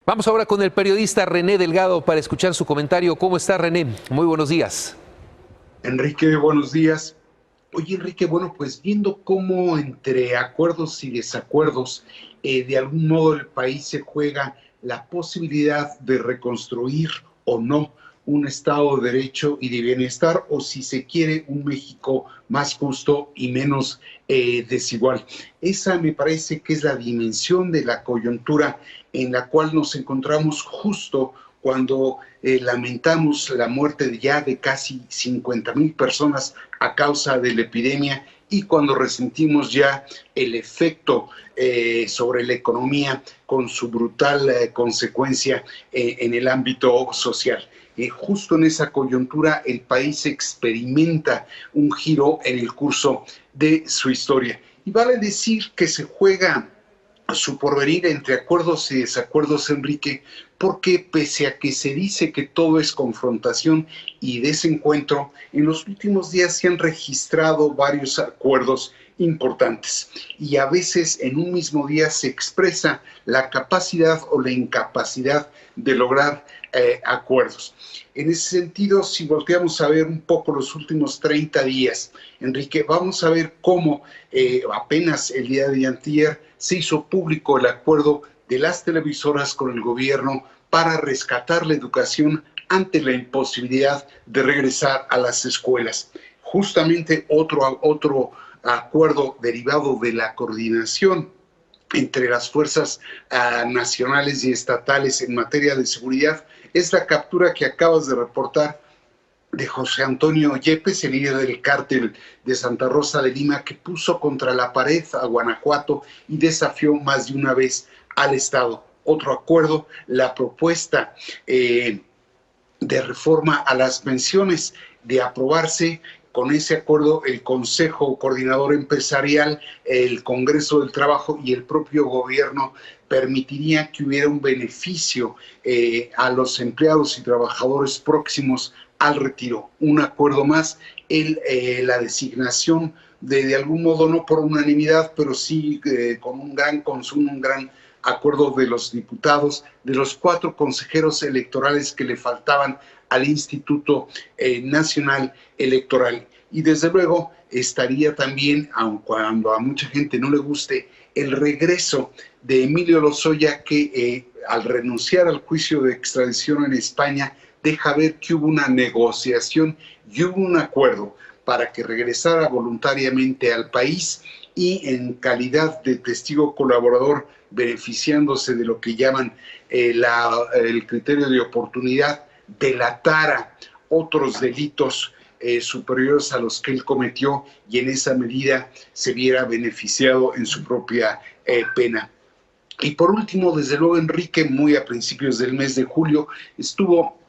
Vamos ahora con el periodista René Delgado para escuchar su comentario. ¿Cómo está, René? Muy buenos días. Enrique, buenos días. Oye, Enrique, bueno, pues viendo cómo entre acuerdos y desacuerdos, de algún modo el país se juega la posibilidad de reconstruir o no un Estado de Derecho y de bienestar, o si se quiere, un México más justo y menos desigual. Esa me parece que es la dimensión de la coyuntura en la cual nos encontramos justo cuando lamentamos la muerte ya de casi 50,000 personas a causa de la epidemia y cuando resentimos ya el efecto sobre la economía con su brutal consecuencia en el ámbito social. Justo en esa coyuntura el país experimenta un giro en el curso de su historia. Y vale decir que se juega su porvenir entre acuerdos y desacuerdos, Enrique, porque pese a que se dice que todo es confrontación y desencuentro, en los últimos días se han registrado varios acuerdos importantes y a veces en un mismo día se expresa la capacidad o la incapacidad de lograr acuerdos. En ese sentido, si volteamos a ver un poco los últimos 30 días, Enrique, vamos a ver cómo apenas el día de antier se hizo público el acuerdo de las televisoras con el gobierno para rescatar la educación ante la imposibilidad de regresar a las escuelas. Justamente otro acuerdo derivado de la coordinación entre las fuerzas nacionales y estatales en materia de seguridad es la captura que acabas de reportar de José Antonio Yepes, el líder del cártel de Santa Rosa de Lima, que puso contra la pared a Guanajuato y desafió más de una vez al Estado. Otro acuerdo, la propuesta de reforma a las pensiones, de aprobarse con ese acuerdo el Consejo Coordinador Empresarial, el Congreso del Trabajo y el propio gobierno permitiría que hubiera un beneficio a los empleados y trabajadores próximos al retiro. Un acuerdo más, la designación de algún modo, no por unanimidad, pero sí con un gran consumo, un gran acuerdo de los diputados, de los 4 consejeros electorales que le faltaban al Instituto Nacional Electoral. Y desde luego estaría también, aun cuando a mucha gente no le guste, el regreso de Emilio Lozoya, que al renunciar al juicio de extradición en España, deja ver que hubo una negociación y hubo un acuerdo para que regresara voluntariamente al país y en calidad de testigo colaborador, beneficiándose de lo que llaman el criterio de oportunidad, delatara otros delitos superiores a los que él cometió y en esa medida se viera beneficiado en su propia pena. Y por último, desde luego, Enrique, muy a principios del mes de julio, estuvo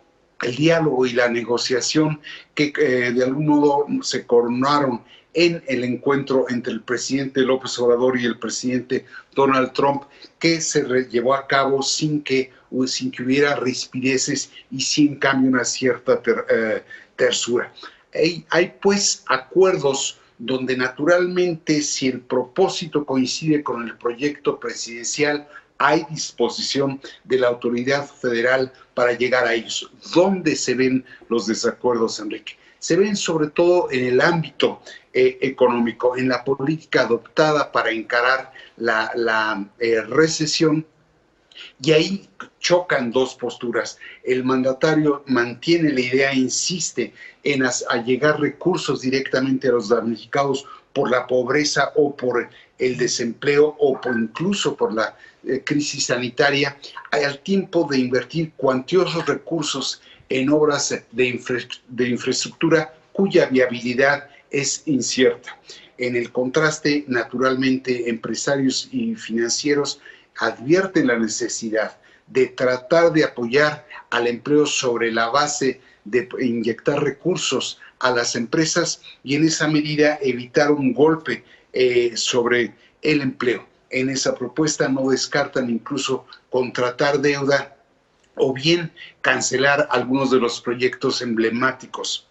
el diálogo y la negociación que de algún modo se coronaron en el encuentro entre el presidente López Obrador y el presidente Donald Trump, que se llevó a cabo sin que hubiera rispideces y sin cambio una cierta tersura. Hay pues acuerdos donde naturalmente si el propósito coincide con el proyecto presidencial, hay disposición de la autoridad federal para llegar a ellos. ¿Dónde se ven los desacuerdos, Enrique? Se ven sobre todo en el ámbito económico, en la política adoptada para encarar la recesión. Y ahí chocan dos posturas. El mandatario mantiene la idea, insiste en allegar recursos directamente a los damnificados por la pobreza o por el desempleo o incluso por la crisis sanitaria, al tiempo de invertir cuantiosos recursos en obras de infraestructura cuya viabilidad es incierta. En el contraste, naturalmente, empresarios y financieros advierten la necesidad de tratar de apoyar al empleo sobre la base de inyectar recursos a las empresas y en esa medida evitar un golpe sobre el empleo. En esa propuesta no descartan incluso contratar deuda o bien cancelar algunos de los proyectos emblemáticos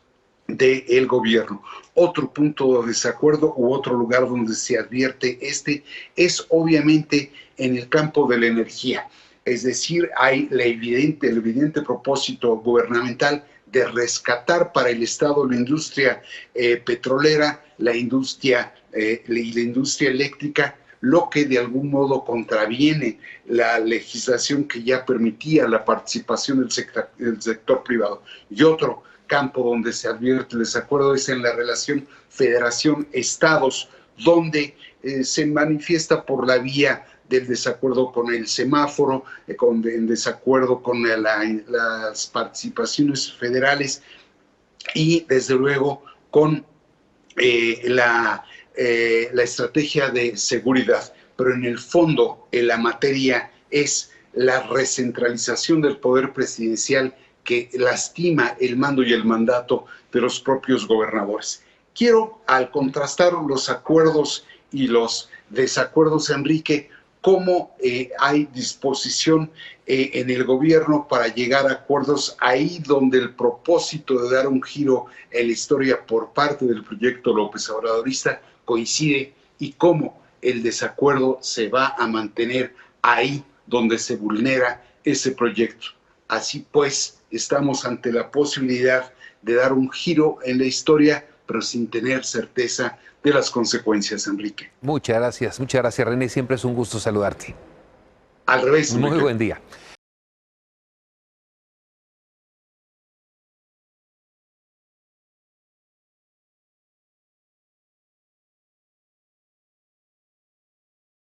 del gobierno. Otro punto de desacuerdo u otro lugar donde se advierte es obviamente en el campo de la energía. Es decir, hay el evidente propósito gubernamental de rescatar para el Estado la industria petrolera, la industria y la industria eléctrica, lo que de algún modo contraviene la legislación que ya permitía la participación del sector privado. Y otro campo donde se advierte el desacuerdo es en la relación federación-estados, donde se manifiesta por la vía del desacuerdo con el semáforo, en desacuerdo con las participaciones federales y desde luego con la estrategia de seguridad. Pero en el fondo, la materia es la recentralización del poder presidencial que lastima el mando y el mandato de los propios gobernadores. Quiero, al contrastar los acuerdos y los desacuerdos, Enrique, cómo hay disposición en el gobierno para llegar a acuerdos ahí donde el propósito de dar un giro en la historia por parte del proyecto López Obradorista coincide, y cómo el desacuerdo se va a mantener ahí donde se vulnera ese proyecto. Así pues, estamos ante la posibilidad de dar un giro en la historia, pero sin tener certeza de las consecuencias, Enrique. Muchas gracias, René. Siempre es un gusto saludarte. Al revés, Enrique. Muy buen día.